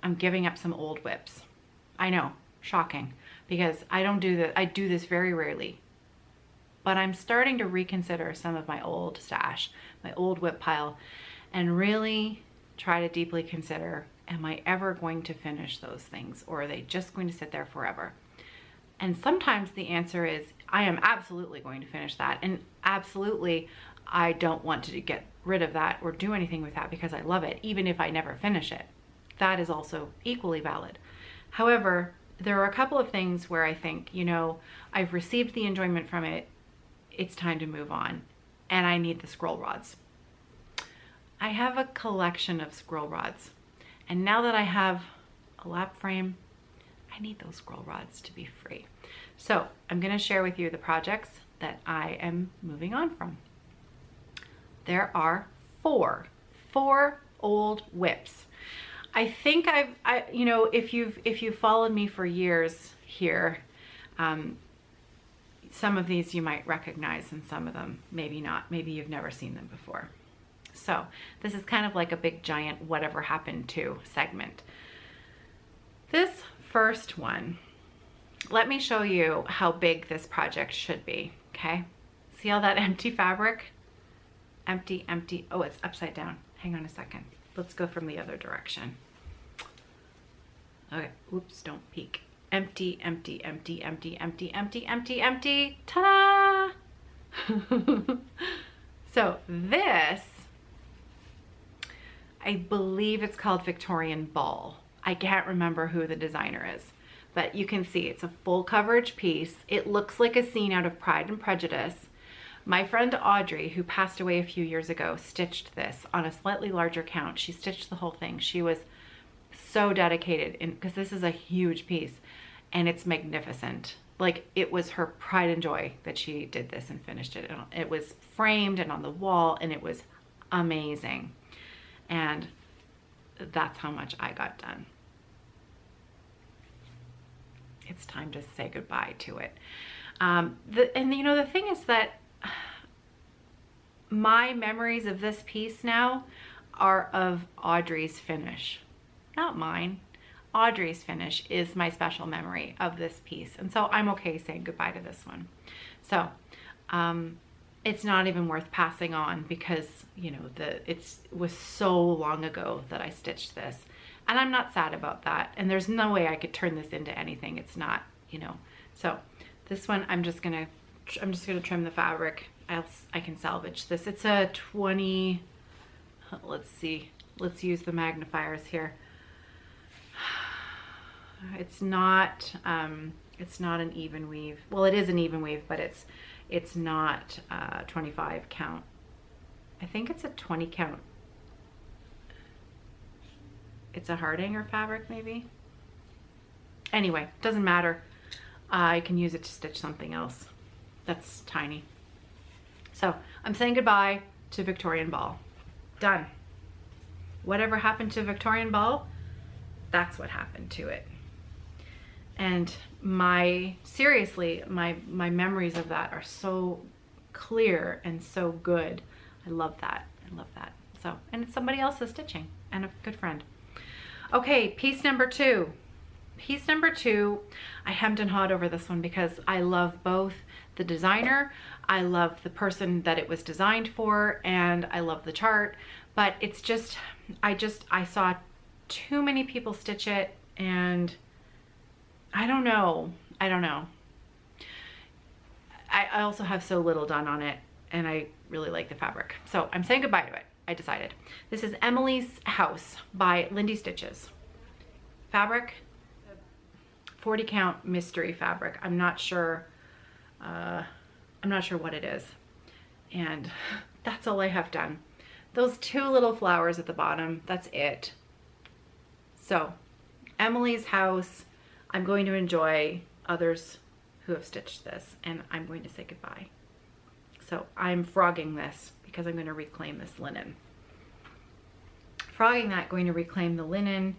I'm giving up some old WIPs. I know, shocking, because I don't do that. I do this very rarely, but I'm starting to reconsider some of my old stash, my old WIP pile, and really try to deeply consider, am I ever going to finish those things, or are they just going to sit there forever? And sometimes the answer is, I am absolutely going to finish that, and absolutely I don't want to get rid of that or do anything with that because I love it, even if I never finish it. That is also equally valid. However, there are a couple of things where I think, you know, I've received the enjoyment from it, it's time to move on, and I need the scroll rods. I have a collection of scroll rods, and now that I have a lap frame, I need those scroll rods to be free. So I'm going to share with you the projects that I am moving on from. There are four old WIPs. I think you know, if you've followed me for years here, some of these you might recognize, and some of them maybe not. Maybe you've never seen them before. So this is kind of like a big giant whatever happened to segment. This first one, let me show you how big this project should be, okay? See all that empty fabric? Empty, empty. Oh, it's upside down. Hang on a second. let's go from the other direction. Okay, oops, don't peek. Empty, empty, empty, empty, empty, empty, empty, empty, ta-da! So this, I believe it's called Victorian Ball. I can't remember who the designer is, but you can see it's a full coverage piece. It looks like a scene out of Pride and Prejudice. My friend Audrey, who passed away a few years ago, stitched this on a slightly larger count. She stitched the whole thing. She was so dedicated, because this is a huge piece and it's magnificent. Like, it was her pride and joy that she did this and finished it. It was framed and on the wall, and it was amazing. And that's how much I got done. It's time to say goodbye to it. And you know, the thing is that my memories of this piece now are of Audrey's finish, not mine. Audrey's finish is my special memory of this piece. And so I'm okay saying goodbye to this one. So it's not even worth passing on, because, you know, it was so long ago that I stitched this. And I'm not sad about that. And there's no way I could turn this into anything. It's not, you know. So this one, I'm just gonna trim the fabric. I can salvage this. It's a 20, let's see. Let's use the magnifiers here. It's not an even weave. Well, it is an even weave, but it's not 25 count. I think it's a 20 count. It's a hard hanger fabric, maybe. Anyway, doesn't matter. I can use it to stitch something else that's tiny. So I'm saying goodbye to Victorian Ball. Done. Whatever happened to Victorian Ball, that's what happened to it. And seriously, my memories of that are so clear and so good. I love that. I love that. So, and it's somebody else's stitching and a good friend. Okay, piece number 2. Piece number 2, I hemmed and hawed over this one because I love both the designer, I love the person that it was designed for, and I love the chart, but it's just, I saw too many people stitch it, and I don't know. I also have so little done on it, and I really like the fabric. So I'm saying goodbye to it, I decided. This is Emily's House by Lindy Stitches. Fabric, 40 count mystery fabric. I'm not sure what it is. And that's all I have done. Those 2 little flowers at the bottom, that's it. So Emily's House, I'm going to enjoy others who have stitched this, and I'm going to say goodbye. So I'm frogging this because I'm going to reclaim this linen. Frogging that, going to reclaim the linen.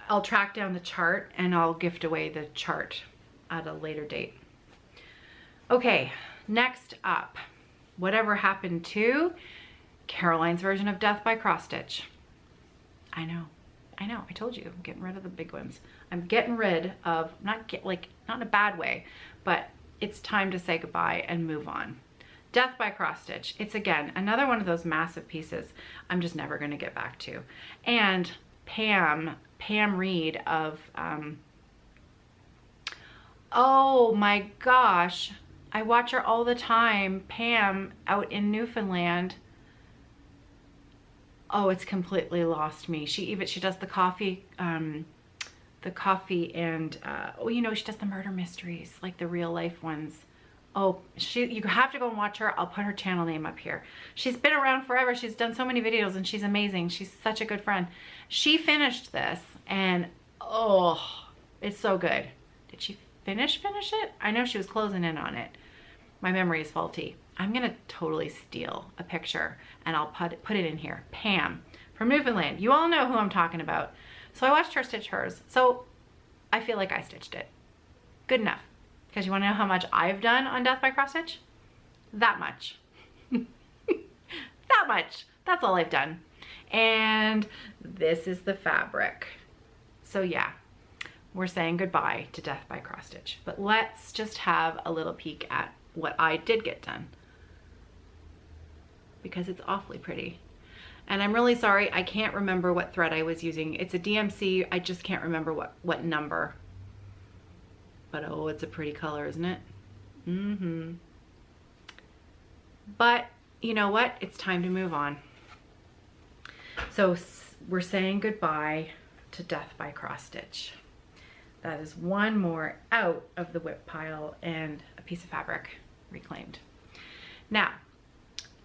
I'll track down the chart and I'll gift away the chart at a later date. Okay, next up, whatever happened to Caroline's version of Death by Cross Stitch. I know, I told you, I'm getting rid of the big ones. I'm getting rid of, not in a bad way, but it's time to say goodbye and move on. Death by Cross Stitch. It's, again, another one of those massive pieces I'm just never going to get back to. And Pam Reed of, oh my gosh, I watch her all the time. Pam out in Newfoundland. Oh, it's completely lost me. She does the coffee and, oh, you know, she does the murder mysteries, like the real life ones. Oh, you have to go and watch her. I'll put her channel name up here. She's been around forever. She's done so many videos and she's amazing. She's such a good friend. She finished this and, oh, it's so good. Did she finish it? I know she was closing in on it. My memory is faulty. I'm gonna totally steal a picture and I'll put it in here. Pam from Newfoundland. You all know who I'm talking about. So I watched her stitch hers. So I feel like I stitched it. Good enough. Because you want to know how much I've done on Death by Cross Stitch? That much. That much. That's all I've done. And this is the fabric. So yeah, we're saying goodbye to Death by Cross Stitch. But let's just have a little peek at what I did get done, because it's awfully pretty. And I'm really sorry, I can't remember what thread I was using. It's a DMC, I just can't remember what number. But oh, it's a pretty color, isn't it? Mm-hmm. But you know what? It's time to move on. So we're saying goodbye to Death by Cross Stitch. That is one more out of the WIP pile and a piece of fabric reclaimed. Now,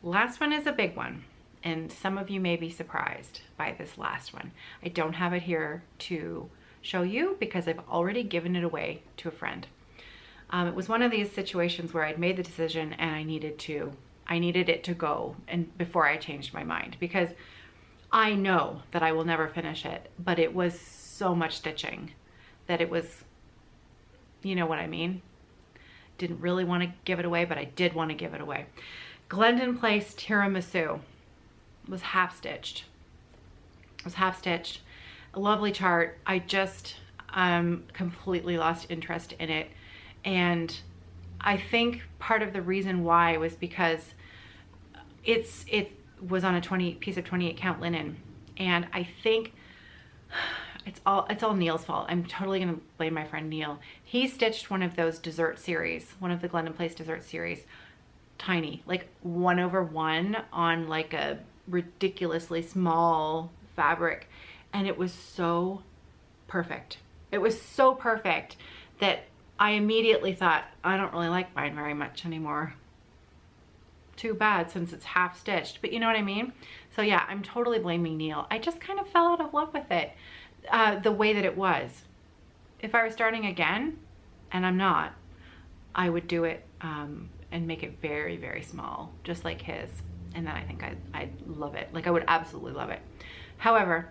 last one is a big one, and some of you may be surprised by this last one. I don't have it here to show you because I've already given it away to a friend. It was one of these situations where I'd made the decision and I needed it to go, and before I changed my mind, because I know that I will never finish it, but it was so much stitching that it was, you know what I mean? Didn't really want to give it away, but I did want to give it away. Glendon Place Tiramisu was half stitched. It was half stitched. A lovely chart. I just completely lost interest in it. And I think part of the reason why was because it was on a piece of 28 count linen. And I think it's all Neil's fault. I'm totally gonna blame my friend Neil. He stitched one of those dessert series, one of the Glendon Place dessert series, tiny, like 1/1 on like a ridiculously small fabric. And it was so perfect. It was so perfect that I immediately thought, I don't really like mine very much anymore. Too bad, since it's half stitched, but you know what I mean? So yeah, I'm totally blaming Neil. I just kind of fell out of love with it, the way that it was. If I were starting again, and I'm not, I would do it and make it very, very small, just like his. And then I think I'd love it. Like I would absolutely love it. However,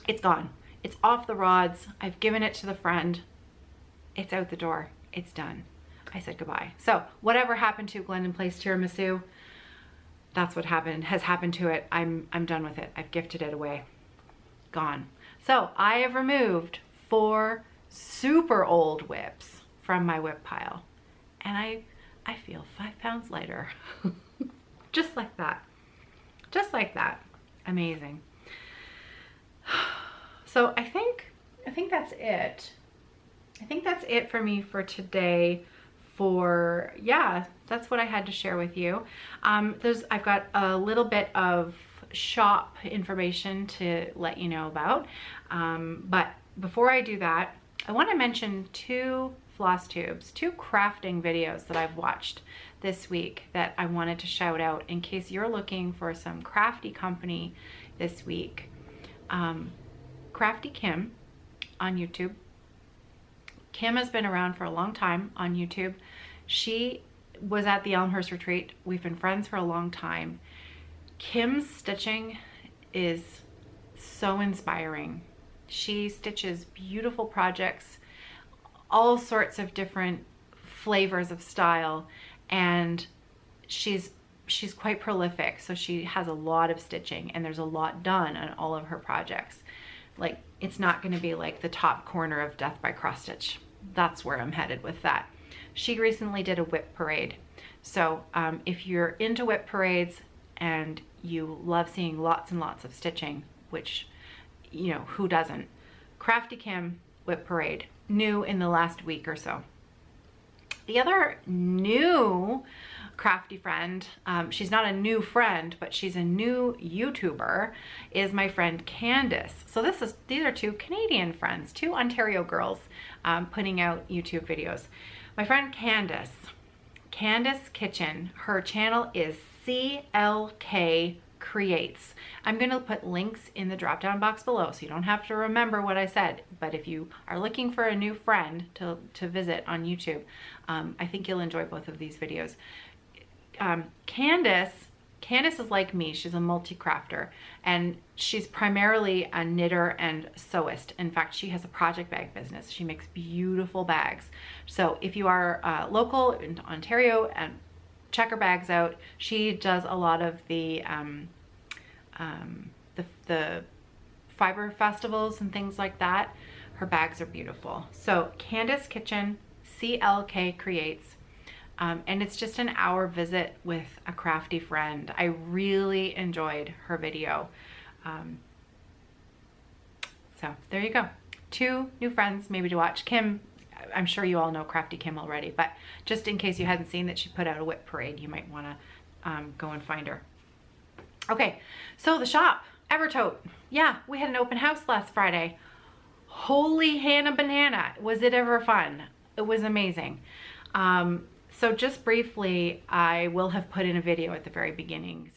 it's gone. It's off the rods. I've given it to the friend. It's out the door. It's done. I said goodbye. So whatever happened to Glendon Place Tiramisu, that's what has happened to it. I'm done with it. I've gifted it away. Gone. So I have removed 4 super old WIPs from my WIP pile. And I feel 5 pounds lighter. Just like that. Just like that. Amazing. So I think that's it. I think that's it for me for today. Yeah, that's what I had to share with you. I've got a little bit of shop information to let you know about. But before I do that, I want to mention 2 floss tubes, 2 crafting videos that I've watched this week that I wanted to shout out in case you're looking for some crafty company this week. Krafty Kim on YouTube. Kim has been around for a long time on YouTube. She was at the Elmhurst retreat. We've been friends for a long time. Kim's stitching is so inspiring. She stitches beautiful projects, all sorts of different flavors of style, and she's quite prolific. So she has a lot of stitching and there's a lot done on all of her projects. Like, it's not going to be like the top corner of Death by Cross Stitch. That's where I'm headed with that. She recently did a WIP parade. So if you're into WIP parades and you love seeing lots and lots of stitching, which, you know, who doesn't? Krafty Kim WIP parade, new in the last week or so. The other new crafty friend, she's not a new friend, but she's a new YouTuber, is my friend Candace. So these are 2 Canadian friends, 2 Ontario girls putting out YouTube videos. My friend Candace Kitchen, her channel is CLK Creates. I'm going to put links in the drop down box below so you don't have to remember what I said, but if you are looking for a new friend to visit on YouTube, I think you'll enjoy both of these videos. Candace is like me. She's a multi-crafter and she's primarily a knitter and sewist. In fact, she has a project bag business. She makes beautiful bags. So if you are local in Ontario and check her bags out, she does a lot of the fiber festivals and things like that. Her bags are beautiful. So Candace Kitchen, CLK Creates. And it's just an hour visit with a crafty friend. I really enjoyed her video. So there you go. 2 new friends maybe to watch. Kim, I'm sure you all know Krafty Kim already, but just in case you hadn't seen that she put out a WIP parade, you might want to go and find her. Okay, so the shop, Evertote. Yeah, we had an open house last Friday. Holy Hannah Banana, was it ever fun? It was amazing. So just briefly, I will have put in a video at the very beginning.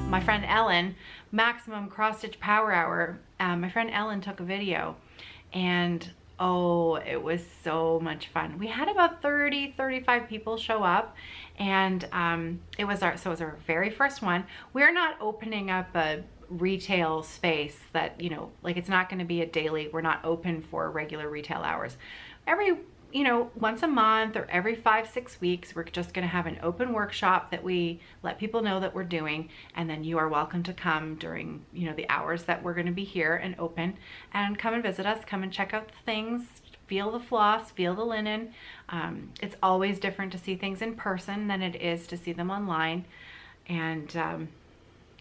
My friend Ellen, Maximum Cross Stitch Power Hour, my friend Ellen took a video, and oh, it was so much fun. We had about 35 people show up, and it was our very first one. We're not opening up a retail space that, you know, like, it's not going to be a daily, we're not open for regular retail hours. Every, you know, once a month or every 5-6 weeks, we're just going to have an open workshop that we let people know that we're doing, and then you are welcome to come during, you know, the hours that we're going to be here and open, and come and visit us, come and check out the things, feel the floss, feel the linen. It's always different to see things in person than it is to see them online, and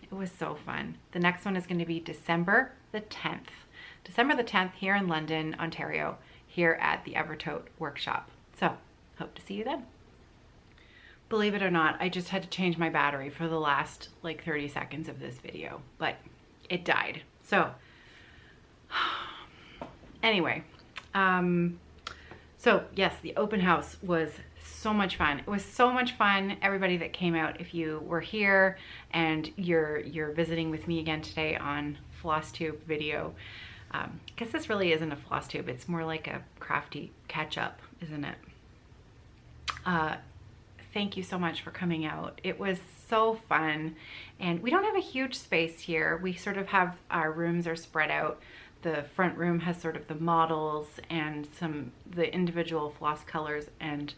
it was so fun. The next one is going to be December the 10th. December the 10th here in London, Ontario, here at the Evertote workshop. So hope to see you then. Believe it or not, I just had to change my battery for the last like 30 seconds of this video, but it died. So anyway, so yes, the open house was so much fun. It was so much fun. Everybody that came out, if you were here and you're visiting with me again today on Flosstube video, because this really isn't a floss tube, it's more like a crafty catch-up, isn't it? Thank you so much for coming out. It was so fun, and we don't have a huge space here. We sort of have, our rooms are spread out. The front room has sort of the models and the individual floss colors and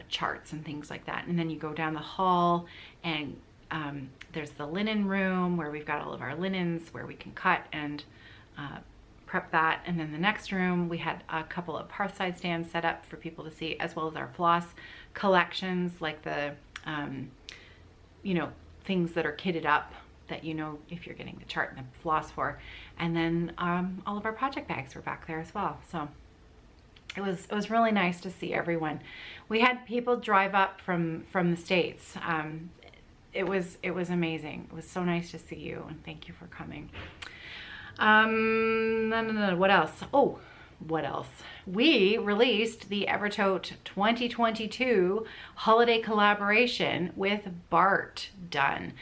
charts and things like that, and then you go down the hall, and there's the linen room where we've got all of our linens where we can cut and prep that. And then the next room, we had a couple of hearthside stands set up for people to see, as well as our floss collections, like the you know, things that are kitted up that, you know, if you're getting the chart and the floss for. And then all of our project bags were back there as well. So it was really nice to see everyone. We had people drive up from the States. It was amazing. It was so nice to see you, and thank you for coming. What else? Oh, what else? We released the Evertote 2022 holiday collaboration with Bart Dunn.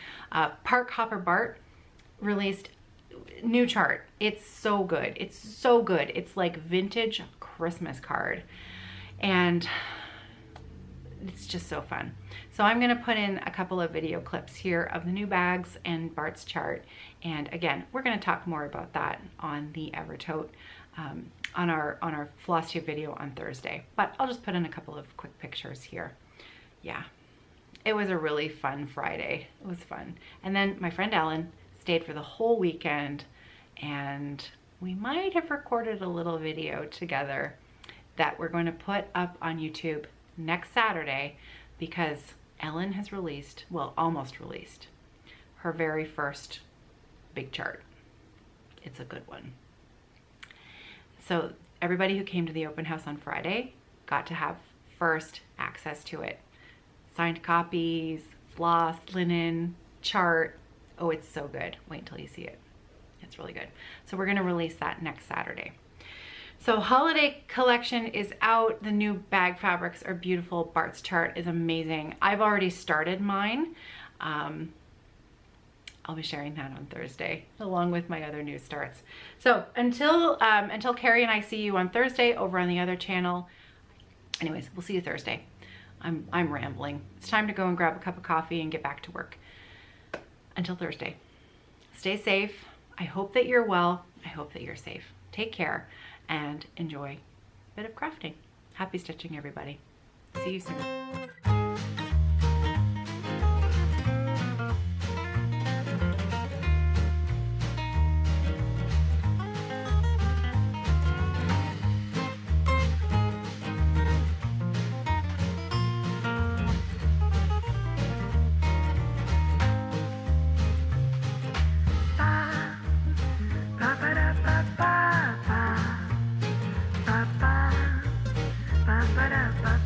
Park Hopper Bart released new chart. It's so good. It's so good. It's like vintage Christmas card. And it's just so fun. So I'm gonna put in a couple of video clips here of the new bags and Bart's chart. And again, we're gonna talk more about that on the Evertote, on our Flosstube video on Thursday. But I'll just put in a couple of quick pictures here. Yeah, it was a really fun Friday. It was fun. And then my friend Ellen stayed for the whole weekend, and we might have recorded a little video together that we're going to put up on YouTube next Saturday, because Ellen has released, well, almost released, her very first big chart. It's a good one. So everybody who came to the open house on Friday got to have first access to it. Signed copies, floss, linen, chart. Oh, it's so good. Wait until you see it. It's really good. So we're gonna release that next Saturday. So holiday collection is out. The new bag fabrics are beautiful. Bart's chart is amazing. I've already started mine. I'll be sharing that on Thursday along with my other new starts. So until Carrie and I see you on Thursday over on the other channel, anyways, we'll see you Thursday. I'm rambling. It's time to go and grab a cup of coffee and get back to work. Until Thursday, stay safe. I hope that you're well. I hope that you're safe. Take care and enjoy a bit of crafting. Happy stitching, everybody. See you soon. Ba ba ba ba ba ba ba ba.